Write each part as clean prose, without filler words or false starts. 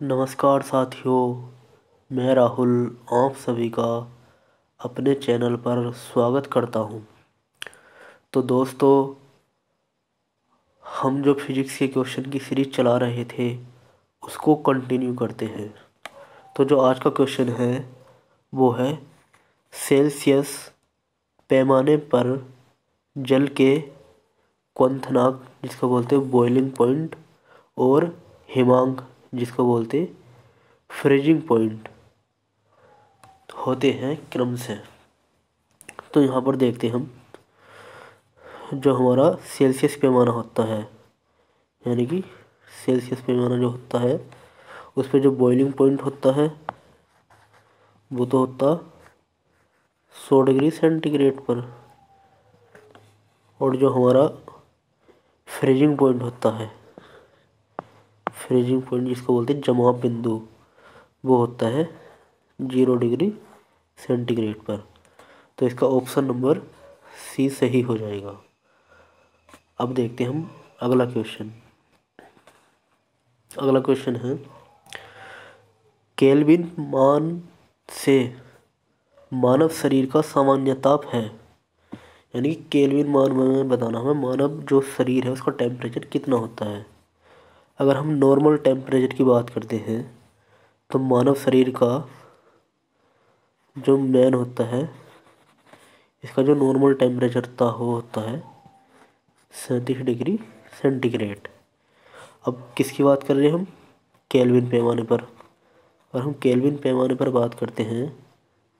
नमस्कार साथियों, मैं राहुल आप सभी का अपने चैनल पर स्वागत करता हूं। तो दोस्तों, हम जो फिजिक्स के क्वेश्चन की सीरीज चला रहे थे उसको कंटिन्यू करते हैं। तो जो आज का क्वेश्चन है वो है सेल्सियस पैमाने पर जल के क्वथनांक जिसको बोलते हैं बॉइलिंग पॉइंट और हिमांक जिसको बोलते हैं फ्रीजिंग पॉइंट होते हैं क्रम से। तो यहाँ पर देखते हैं हम जो हमारा सेल्सियस पैमाना होता है, यानी कि सेल्सियस पैमाना जो होता है उस पर जो बॉइलिंग पॉइंट होता है वो तो होता 100 डिग्री सेंटीग्रेड पर, और जो हमारा फ्रीजिंग पॉइंट होता है, फ्रीजिंग पॉइंट जिसको बोलते हैं जमाव बिंदु, वो होता है 0 डिग्री सेंटीग्रेड पर। तो इसका ऑप्शन नंबर सी सही हो जाएगा। अब देखते हैं हम अगला क्वेश्चन। अगला क्वेश्चन है केल्विन मान से मानव शरीर का सामान्य ताप है, यानी कि केल्विन मान में बताना हमें मानव जो शरीर है उसका टेम्परेचर कितना होता है। अगर हम नॉर्मल टेम्परेचर की बात करते हैं तो मानव शरीर का जो मैन होता है इसका जो नॉर्मल टेम्परेचर होता है 37 डिग्री सेंटीग्रेड। अब किसकी बात कर रहे हैं हम? केल्विन पैमाने पर। और हम केल्विन पैमाने पर बात करते हैं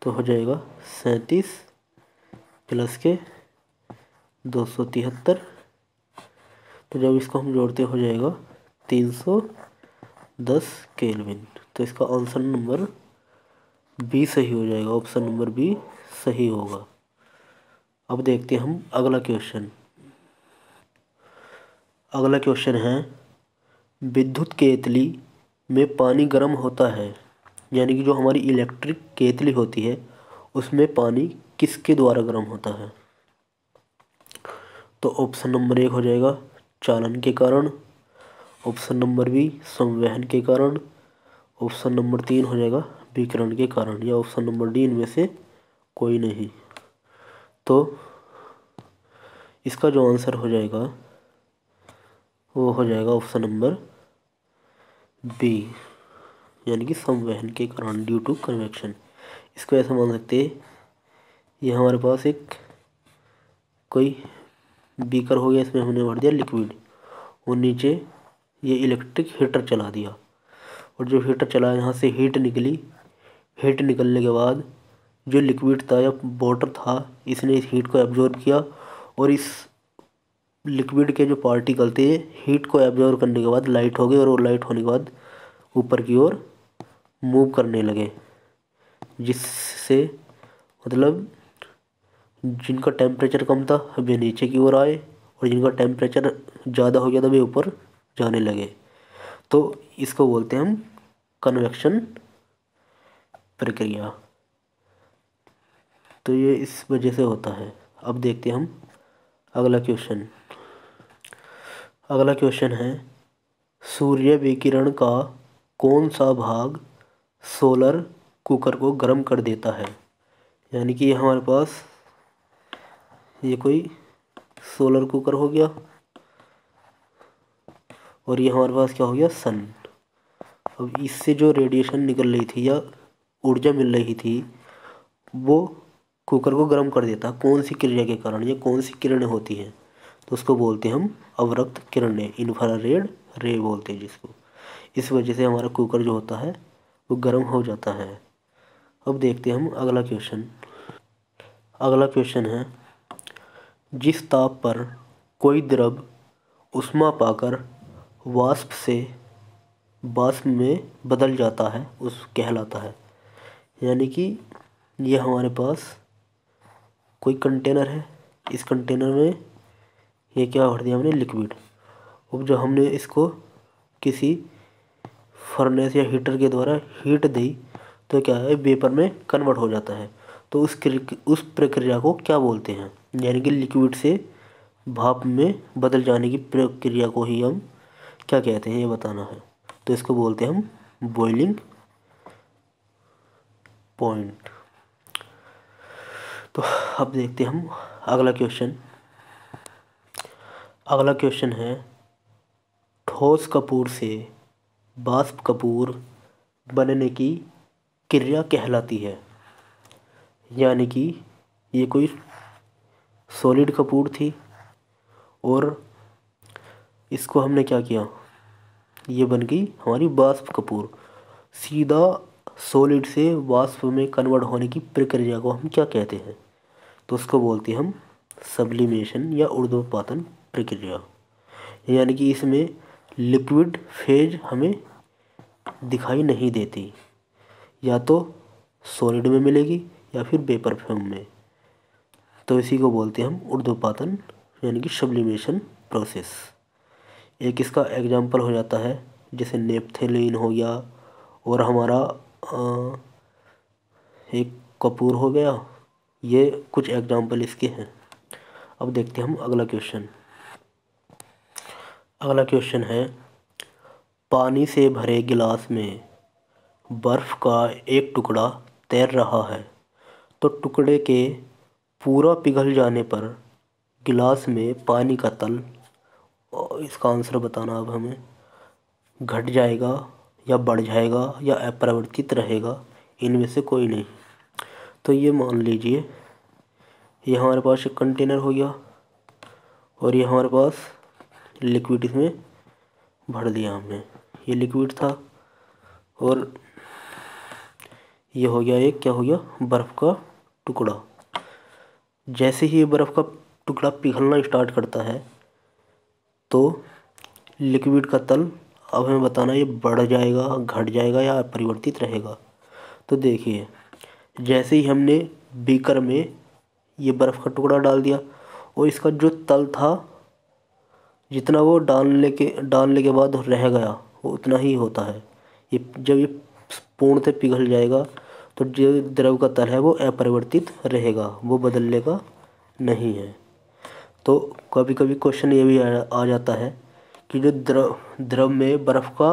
तो हो जाएगा 37 प्लस के 273। तो जब इसको हम जोड़ते हो जाएगा 310 केल्विन। तो इसका आंसर नंबर बी सही हो जाएगा, ऑप्शन नंबर बी सही होगा। अब देखते हैं हम अगला क्वेश्चन। अगला क्वेश्चन है विद्युत केतली में पानी गर्म होता है, यानी कि जो हमारी इलेक्ट्रिक केतली होती है उसमें पानी किसके द्वारा गर्म होता है? तो ऑप्शन नंबर 1 हो जाएगा चालन के कारण, ऑप्शन नंबर बी संवहन के कारण, ऑप्शन नंबर 3 हो जाएगा विकिरण के कारण, या ऑप्शन नंबर डी इनमें से कोई नहीं। तो इसका जो आंसर हो जाएगा वो हो जाएगा ऑप्शन नंबर बी, यानी कि संवहन के कारण, ड्यू टू कन्वेक्शन। इसको ऐसा मान सकते हैं ये हमारे पास एक कोई बीकर हो गया, इसमें हमने भर दिया लिक्विड और नीचे ये इलेक्ट्रिक हीटर चला दिया, और जो हीटर चला यहाँ से हीट निकली। हीट निकलने के बाद जो लिक्विड था या वाटर था इसने इस हीट को एब्जॉर्ब किया, और इस लिक्विड के जो पार्टिकल थे हीट को एब्जॉर्ब करने के बाद लाइट हो गए, और वो लाइट होने के बाद ऊपर की ओर मूव करने लगे, जिससे मतलब जिनका टेम्परेचर कम था वे नीचे की ओर आए, और जिनका टेम्परेचर ज़्यादा हो गया था वे ऊपर जाने लगे। तो इसको बोलते हैं हम कन्वेक्शन प्रक्रिया। तो ये इस वजह से होता है। अब देखते हैं हम अगला क्वेश्चन। अगला क्वेश्चन है सूर्य विकिरण का कौन सा भाग सोलर कुकर को गर्म कर देता है? यानी कि ये हमारे पास ये कोई सोलर कुकर हो गया, और ये हमारे पास क्या हो गया सन। अब इससे जो रेडिएशन निकल रही थी या ऊर्जा मिल रही थी वो कुकर को गर्म कर देता। कौन सी क्रिया के कारण, या कौन सी किरणें होती हैं? तो उसको बोलते हैं हम अवरक्त किरणें, इंफ्रारेड रे बोलते हैं जिसको। इस वजह से हमारा कुकर जो होता है वो गर्म हो जाता है। अब देखते हैं हम अगला क्वेश्चन। अगला क्वेश्चन है जिस ताप पर कोई द्रव ऊष्मा पाकर वाष्प से वाष्प में बदल जाता है उस कहलाता है। यानी कि ये हमारे पास कोई कंटेनर है, इस कंटेनर में ये क्या भर दिया हमने लिक्विड। अब जो हमने इसको किसी फर्नेस या हीटर के द्वारा हीट दी तो क्या है वेपर में कन्वर्ट हो जाता है। तो उस प्रक्रिया को क्या बोलते हैं? यानी कि लिक्विड से भाप में बदल जाने की प्रक्रिया को ही हम क्या कहते हैं ये बताना है। तो इसको बोलते हैं हम बॉइलिंग पॉइंट। तो अब देखते हैं हम अगला क्वेश्चन। अगला क्वेश्चन है, ठोस कपूर से वाष्प कपूर बनने की क्रिया कहलाती है। यानी कि ये कोई सॉलिड कपूर थी और इसको हमने क्या किया, ये बन गई हमारी वाष्प कपूर। सीधा सॉलिड से वाष्प में कन्वर्ट होने की प्रक्रिया को हम क्या कहते हैं, तो उसको बोलते हैं हम सब्लिमेशन या ऊर्ध्वपातन प्रक्रिया। यानी कि इसमें लिक्विड फेज हमें दिखाई नहीं देती, या तो सॉलिड में मिलेगी या फिर वेपर फॉर्म में। तो इसी को बोलते हैं हम ऊर्ध्वपातन यानी कि सब्लिमेशन प्रोसेस। एक इसका एग्जांपल हो जाता है जैसे नेप्थेलीन हो गया, और हमारा एक कपूर हो गया। ये कुछ एग्जांपल इसके हैं। अब देखते हैं हम अगला क्वेश्चन। अगला क्वेश्चन है, पानी से भरे गिलास में बर्फ़ का एक टुकड़ा तैर रहा है, तो टुकड़े के पूरा पिघल जाने पर गिलास में पानी का तल, और इसका आंसर बताना अब हमें, घट जाएगा या बढ़ जाएगा या अपरिवर्तित रहेगा, इनमें से कोई नहीं। तो ये मान लीजिए ये हमारे पास एक कंटेनर हो गया और ये हमारे पास लिक्विड इसमें भर दिया हमने। ये लिक्विड था और ये हो गया एक, क्या हो गया, बर्फ़ का टुकड़ा। जैसे ही ये बर्फ़ का टुकड़ा पिघलना स्टार्ट करता है तो लिक्विड का तल अब हमें बताना ये बढ़ जाएगा, घट जाएगा या अपरिवर्तित रहेगा। तो देखिए, जैसे ही हमने बीकर में ये बर्फ़ का टुकड़ा डाल दिया और इसका जो तल था, जितना वो डालने के बाद रह गया वो उतना ही होता है। ये जब ये पूर्णतः पिघल जाएगा तो जो द्रव का तल है वो अपरिवर्तित रहेगा, वो बदलने का नहीं है। तो कभी कभी क्वेश्चन ये भी आ जाता है कि जो द्रव में बर्फ़ का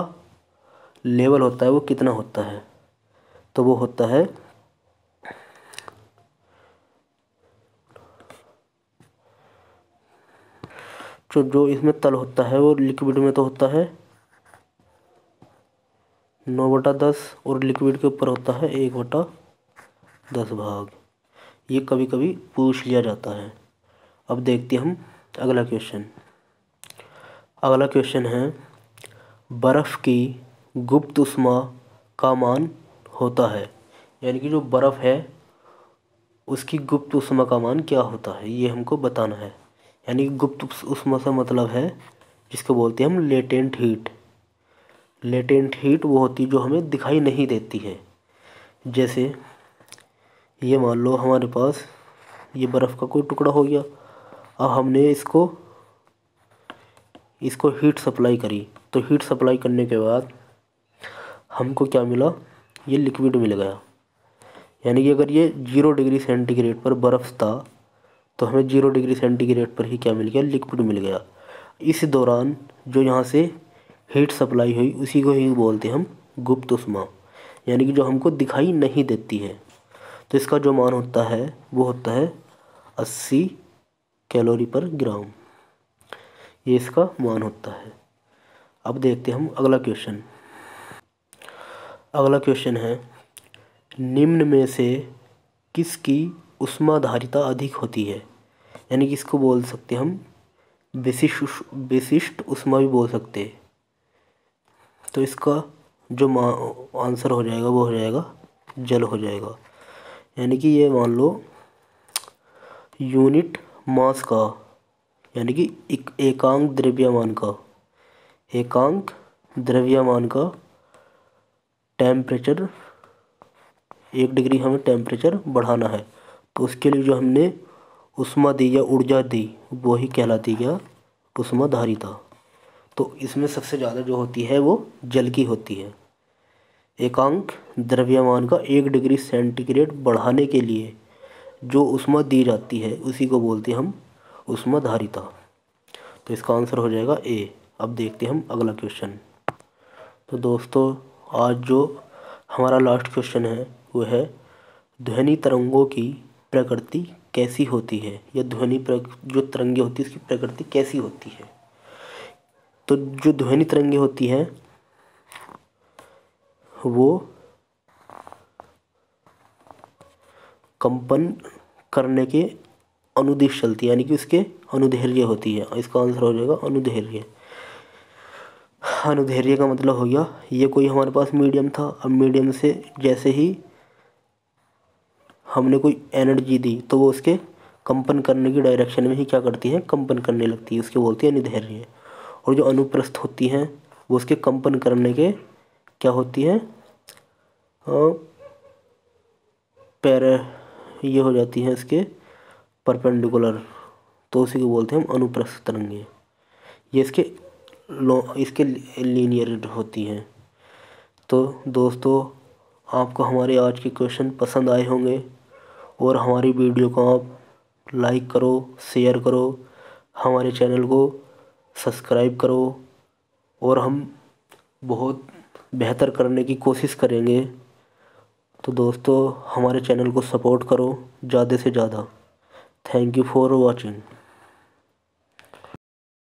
लेवल होता है वो कितना होता है, तो वो होता है जो इसमें तल होता है वो लिक्विड में तो होता है 9/10 और लिक्विड के ऊपर होता है 1/10 भाग। ये कभी कभी पूछ लिया जाता है। अब देखते हैं हम अगला क्वेश्चन। अगला क्वेश्चन है, बर्फ़ की गुप्त ऊष्मा का मान होता है। यानी कि जो बर्फ़ है उसकी गुप्त ऊष्मा का मान क्या होता है, ये हमको बताना है। यानी कि गुप्त ऊष्मा से मतलब है जिसको बोलते हैं हम लेटेंट हीट। लेटेंट हीट वो होती है जो हमें दिखाई नहीं देती है। जैसे ये मान लो हमारे पास ये बर्फ़ का कोई टुकड़ा हो गया, अब हमने इसको हीट सप्लाई करी, तो हीट सप्लाई करने के बाद हमको क्या मिला, ये लिक्विड मिल गया। यानी कि अगर ये 0 डिग्री सेंटीग्रेड पर बर्फ़ था तो हमें 0 डिग्री सेंटीग्रेड पर ही क्या मिल गया, लिक्विड मिल गया। इस दौरान जो यहाँ से हीट सप्लाई हुई उसी को ही बोलते हैं हम गुप्त ऊष्मा, यानी कि जो हमको दिखाई नहीं देती है। तो इसका जो मान होता है वो होता है 80 कैलोरी पर ग्राम, ये इसका मान होता है। अब देखते हैं हम अगला क्वेश्चन। अगला क्वेश्चन है, निम्न में से किसकी ऊष्माधारिता अधिक होती है। यानी कि इसको बोल सकते हैं हम विशिष्ट ऊष्मा भी बोल सकते हैं। तो इसका जो आंसर हो जाएगा वो हो जाएगा जल हो जाएगा। यानी कि ये मान लो यूनिट मास का, यानी कि एकांक द्रव्यमान का टेम्परेचर 1 डिग्री हमें टेम्परेचर बढ़ाना है, तो उसके लिए जो हमने ऊष्मा दी या ऊर्जा दी वो ही कहलाती क्या, ऊष्माधारिता। तो इसमें सबसे ज़्यादा जो होती है वो जल की होती है। एकांक द्रव्यमान का 1 डिग्री सेंटीग्रेड बढ़ाने के लिए जो ऊष्मा दी जाती है उसी को बोलते हैं हम ऊष्माधारिता। तो इसका आंसर हो जाएगा ए। अब देखते हैं हम अगला क्वेश्चन। तो दोस्तों आज जो हमारा लास्ट क्वेश्चन है वो है ध्वनि तरंगों की प्रकृति कैसी होती है, या जो तरंगे होती है उसकी प्रकृति कैसी होती है। तो जो ध्वनि तरंगे होती हैं वो कंपन करने के अनुदिश चलती है, यानी कि उसके अनुदैर्घ्य होती है। इसका आंसर हो जाएगा अनुदैर्घ्य। अनुदैर्घ्य का मतलब हो गया ये कोई हमारे पास मीडियम था, अब मीडियम से जैसे ही हमने कोई एनर्जी दी तो वो उसके कंपन करने की डायरेक्शन में ही क्या करती है, कंपन करने लगती है, उसके बोलते हैं अनुदैर्घ्य। और जो अनुप्रस्थ होती हैं वो उसके कंपन करने के क्या होती है, पैर ये हो जाती हैं इसके परपेंडिकुलर, तो उसी को बोलते हैं हम अनुप्रस्थ तरंगे। ये इसके लीनियर होती हैं। तो दोस्तों आपको हमारे आज के क्वेश्चन पसंद आए होंगे, और हमारी वीडियो को आप लाइक करो, शेयर करो, हमारे चैनल को सब्सक्राइब करो, और हम बहुत बेहतर करने की कोशिश करेंगे। तो दोस्तों हमारे चैनल को सपोर्ट करो ज़्यादा से ज़्यादा। Thank you for watching.